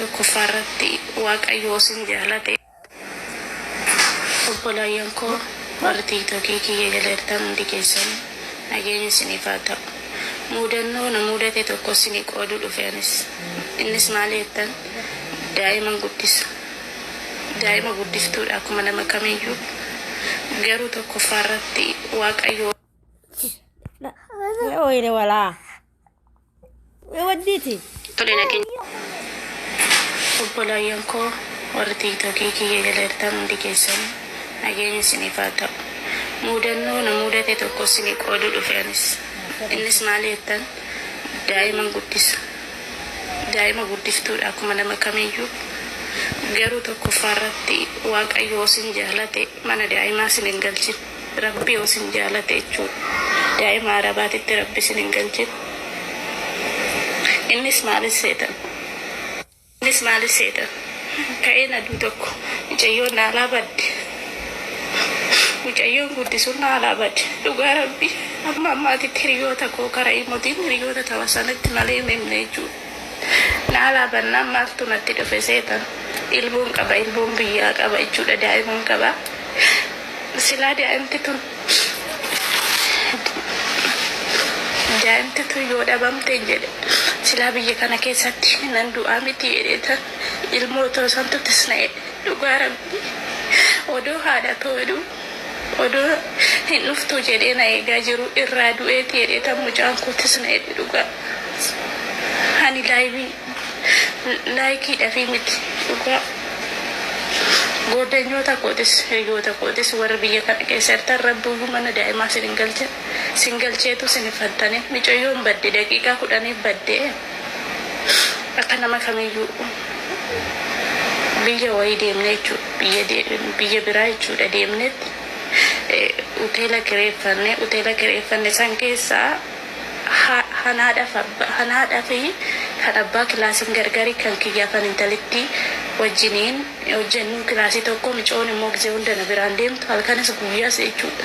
tokkoffaarratti waaqayyoo sin jaalate obboleeyyan koo warri tiktokii kiyya jala jirtan hundi keessan nageenya isiniif haa ta'u. Mudannoo na mudate tokko isinii qooduu dhufe anis. Innis maal jettan daa'ima guddisu. Daa'ima guddiftuudha akkuma nama kamiyyuu. Garuu tokkoffaarratti waaqayyoo Oire wala. Waditi. tole nageenya. Obboleeyyan koo warri tiktokii kiyya jala jirtan hundi keessan nageenya isiniif haa ta'u. Mudannoo na mudate tokko isinii qooduu dhufe anis. Innis maal jettan daa'ima guddisu. Daa'ima guddiftuudha akkuma nama kamiyyuu. Garuu tokkoffaarratti waaqayyoo sin jaalate mana daa'imaa sin hin galchin. Rabbi yoo sin jaalate jechuudha. Daa'ima arabaatitti rabbi sin hin galchin. Innis maalis seetan. Ka'een aduu tokko mucayyoon naalaa badde. Mucayyoon guddisuun naalaa badde. Dhugaa rabbi amma ammaatitti hiriyoota koo karaa himotiin hiriyoota tawa sanatti malee himne jechuudha. Naalaa bannaan maaltu natti dhufe seetan. Ilmoon qaba, ilmoon biyyaa qaba jechuudha, daa'imman qaba. Silaa daa'imti tun yoo dhabamte jedhe silaa biyya kana keessatti nan du'aa miti jedheetan ilmoo otoo santu tisna'e. Dhugaa rabbi odoo haadha ta'uu odoo hin dhuftu jedhee na eegaa jiru irraa du'eeti jedheetan mucaan koo tisna'e. Dhugaa ani laayikiidha fi miti. Dhugaa goddanyoota kootis hiriyoota kootis warra biyya kana keessa jirtan rabbii mana daa'imaa sin hin galchin. Sin galcheetu sin hifattane mucayyoon badde daqiiqaa 10 badde akka nama kamiyyuu biyya wayii deemne jechuudha. Biyya biraa jechuudha deemnetti hoteela kireeffanne san keessaa hanaadhaa fi kan abbaa kilaasiin gargari kan kiyyaa kan intalitti wajjiniin hojjennu kilaasii tokko micoon immoo gisee hunda na biraan deemtu halkanis guyyaas jechuudha.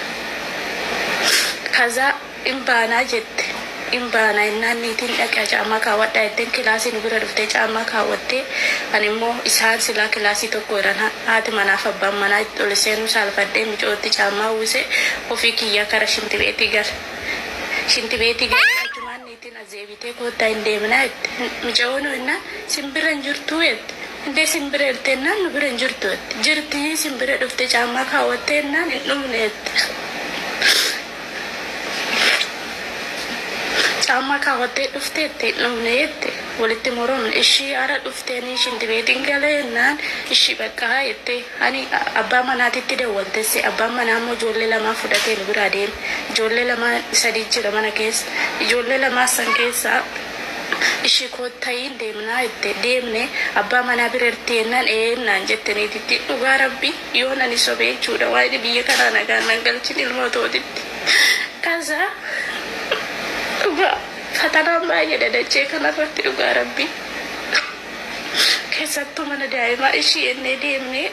Kaza imbaanaa jette imbaanaa innaan niitiin dhaqaa caammaa kaawwadhaa jetteen kilaasii nu bira dhuftee caammaa kaawwattee ani immoo isaan silaa kilaasii tokko jiran haati manaaf abbaan manaa ol seenuu saalfadhee micootti caammaa uwwise ofii kiyyaa kara shintibeetii gara achumaan niitiin azeebitee koottaa hin deemnaa jette micoonu innaan simbira hin jirtuu jette indee simbira ilteennaan nu bira hin jirtu jette jirtii simbira dhuftee caammaa kaawwattee innaan hin dhumne jette. Caammaa kaawwattee dhufteetti dhumne jette walitti moroomne ishii haara dhufteeni shintibeetiin galee jennaan ishii baqqaa jette ani abbaa manaatitti dawwaltesse abbaan manaa immoo ijoollee lamaa fudhatee nu biraa deeme. Ijoollee lamaa sadii jira mana keessa. Ijoollee lamaa san keessaa ishii koottayiin deemnaa jette deemne abbaa manaa bira irti jennaan eennaan jettaniititti dhugaa rabbi yoo nani sobee jechuudha waa'ee biyya kanaa nagaan nan galchin ilmoo tootitti. Kaza dhugaa fatanaan baay'ee dadachee kanarratti dhugaa rabbi keessattuu mana daa'imaa ishii ennee deemnee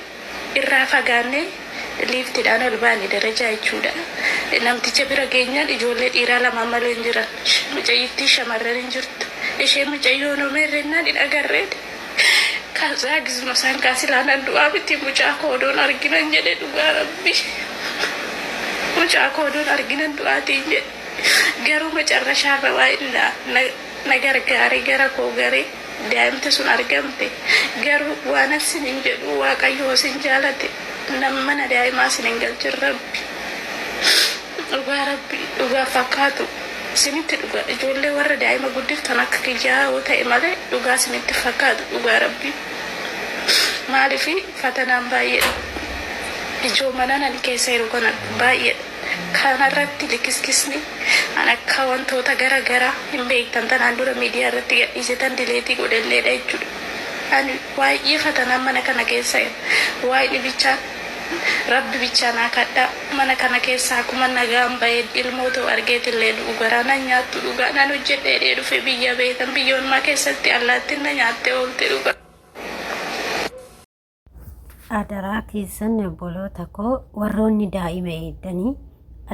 irraa fagaannee liiftiidhaan ol baane darajaa jechuudha. Namticha bira geenyaan ijoollee dhiiraa lama malee hin jiran mucayyittii shamarran hin jirtu. Ishee mucayyoo noomeerrennaan hin agarreedha. Kaazaa gizma isaan kaasilaan du'aa miti mucaa koodoon arginan jedhe dhugaa rabbi. Mucaa koodoon arginan du'aatiin jedhe. Garuu macarrashaarra waa'ee na gargaare gara koo garee daa'imti sun argamte. Garuu waan asin hin jedhu waaqayyoo sin jaalate mana daa'imaa sin hin galchin rabbi. Dhugaa rabbi dhugaa fakkaatu sinitti dhugaa ijoollee warra daa'ima guddiftan akka kiyyaa yoo ta'e malee dhugaa sinitti fakkaatu dhugaa rabbi. Maaliifi fatanaan baay'eedha. Ijoo manaan ani keessa jiru kana baay'eedha. Kanarratti likiskisni an akka wantoota gara hin beektan tanaan dura miidiyaa irratti gadhiisetan dileetii godhalleedha jechuudha. Ani waa'ee fatanaan mana kana keessa waa'ee bichaan rabbi bichaan akadhaa mana kana keessa akkuma nagaan bahee ilmoota argeetillee dhugaraa na nyaattu dhugaa nan hojjedhee dhufe biyya beekan biyyoonmaa keessatti allaattiin na nyaattee oolte dhugaa. Adaraa keessan obboloota koo warroonni daa'ima eeddanii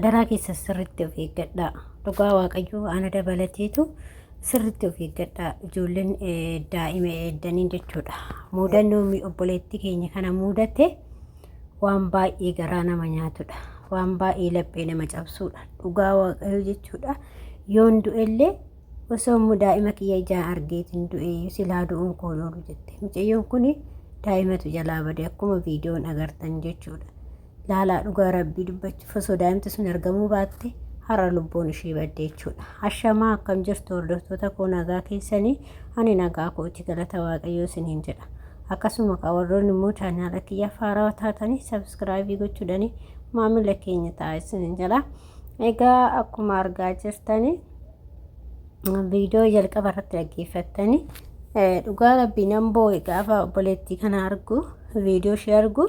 adaraa keessa sirriitti of eeggadhaa. Dhugaa waaqayyoo ana dabalateetu sirriitti of eeggadhaa ijoolleen daa'ima eeddanii jechuudha. Muudannoo obboleettii keenya kana mudate waan baay'ee garaa nama nyaatudha. Waan baay'ee laphee nama cabsuudha. Dhugaa waaqayyoo jechuudha. Yoon du'ellee osoo daa'ima kiyya ijaan argeetiin du'e silaa du'uun koon oolu jette. Mucayyoon kun daa'imatu jalaa bade akkuma viidiyoon agartan jechuudha. Laalaa dhugaa rabbii dubbachuuf osoo daa'imti sun argamuu baatte har'a lubbuun ishee badde jechuudha. Ashamaa akkam jirtu hordoftoota koo nagaa keessanii ani nagaa kooti galata waaqayyoo isiniin jedha. Akkasuma warroonni immoo chaanaala kiyya haarawaa taatanii sabskraayibii gochuudhaani maamila keenya ta'aa isiniin jedha. Egaa akkuma argaa jirtanii viidiyoo jalqaba irratti dhaggeeffattanii dhugaa rabbii nan boo'e gaafa obboleettii kana argu viidiyoo ishee argu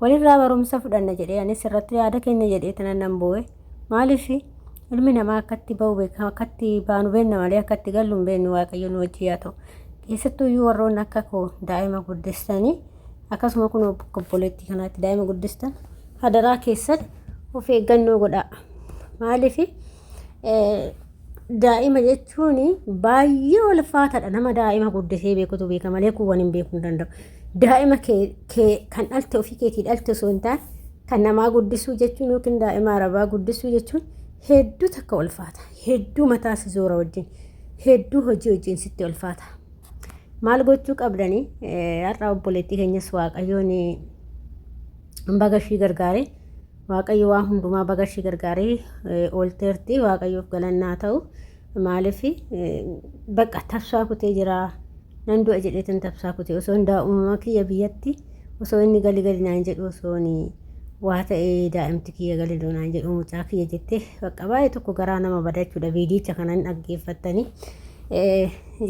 walirraa barumsa fudhanna jedhee anis irratti yaada kenna jedhee tanan nan boo'e. Maaliif ilmi namaa akkatti ba'u beeka akkatti baanu beenna malee akkatti gallu hin beennu waaqayyoon wajji haa ta'u. Keessattuu warroonni akka koo daa'ima guddistanii akkasuma kun obboleettii kanaatti daa'ima guddistan hadaraa keessan of eeggannoo godhaa. Maaliif daa'ima jechuun baay'ee ulfaataadha. Nama daa'ima guddisee beekutu beeka malee kuwwan hin beekuu hin danda'u. Daa'ima kee kan dhalte ofii keetii dhalte osoo hin taane kan namaa guddisuu jechuun yookiin daa'ima arabaa guddisuu jechuun hedduu takka ulfaata. Hedduu mataa si zoora wajjin hedduu hojii wajjin sitti ulfaata. Maal gochuu qabdanii har'a obboleettii keenyas waaqayyoon bagashii gargaaree waaqayyo waan hundumaa bagashii gargaaree oolteerti waaqayyoof galannaa ta'u. Maaliif bakka tabsaa kutee jira nan du'a jedheetan tabsaa kutee osoo hin daa'ummaa kiyya biyyatti osoo inni gali naan jedhu osoo waa ta'ee daa'imti kiyya gali naan jedhu mucaa kiyya jettee bakka baay'ee tokko garaa nama badachuudha. Viidiyicha kanan dhaggeeffattanii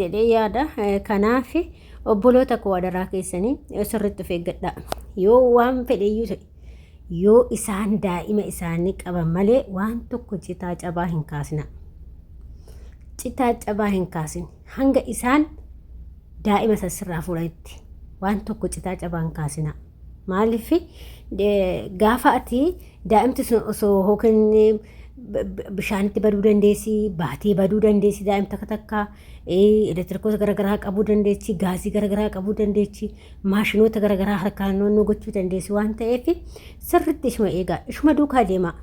jedhee yaada. Kanaaf obboloota koo adaraa keessanii sirriitti of eeggadhaa. Yoo waan fedheyyuu ta'e yoo isaan daa'ima isaanii qaban malee waan tokko citaa cabaa hin kaasina. Citaa cabaa hin kaasin hanga isaan daa'ima sassirraa fuudhanitti waan tokko citaa cabaa hin kaasina. Maaliif gaafa ati daa'imti sun osoo hookin bishaanitti baduu dandeessi, baatee baduu dandeessi, daa'imta takka elektirikoota garaagaraa qabuu dandeessi, gaazii garaagaraa qabuu dandeessi, maashinoota garaagaraa harkaan noonnoo gochuu dandeessi waan ta'eef sirriitti ishuma eegaa, ishuma duukaa deemaa.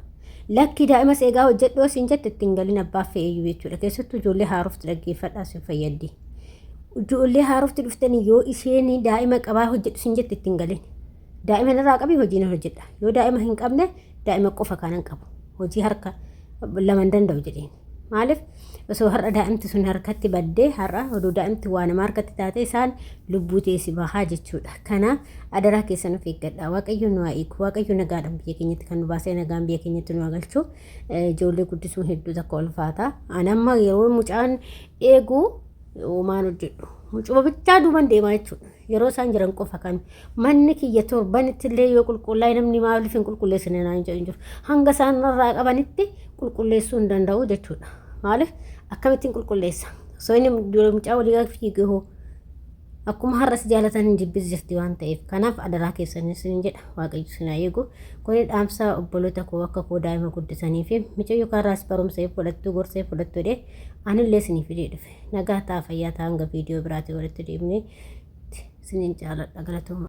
Lakki daa'imas eegaa hojjedhu osin jette ittiin galin abbaaf fe'eeyyuu jechuudha. Keessattuu ijoollee haarofti dhaggeeffadhaa sin fayyaddi. Ijoollee haarofti dhuftanii yoo isheen daa'ima qabaa hojjedhu sin jette ittiin galin. Daa'ima irraa qabii hojii hojjedha. Yoo daa'ima hin qabne daa'ima qofa kanan qabu. Hojii harka laman danda'u jedheen. Maaliif osoo har'a daa'imti sun harkatti baddee har'a oduu daa'imti waa nama harkatti taate isaan lubbuu teessi bahaa jechuudha. Kanaaf adaraa keessan of eeggadhaa. Waaqayyo nu haa eegu. Waaqayyo nagaadhaan biyya keenyatti kan nu baasee nagaan biyya keenyatti nu galchu. Ijoollee guddisuun hedduu takka ulfaata. Anamma yeroo mucaan eegu maan hojjedhu. Mucuma bichaa duuban deemaa jechuudha. Yeroo isaan jiran qofa kan manni kiyya torbanitti illee yoo qulqullaa'e namni maaliif hin qulqulleessine naan jedhu jiru. Hanga isaan irraa qabanitti qulqulleessuu hin danda'u jechuudha. Maaliif akkamittiin qulqulleessa? Osoo inni mucaa walii fiigee hoo akkuma har'as jaalatan hin jibbis jirti waan ta'eef kanaaf adaraa keessanis hin jedha waaqayyo sin haa eegu. Kuni dhaamsa obboloota koo akka koo daa'ima guddisanii fi micha yookaan raas barumsa fudhattuu gorsee fudhattuu dhee anillee sinii fidee dhufe nagaa ta'a fayyaa ta'a hanga viidiyoo biraatii walitti deemnee sinin jaaladha galatoomaa.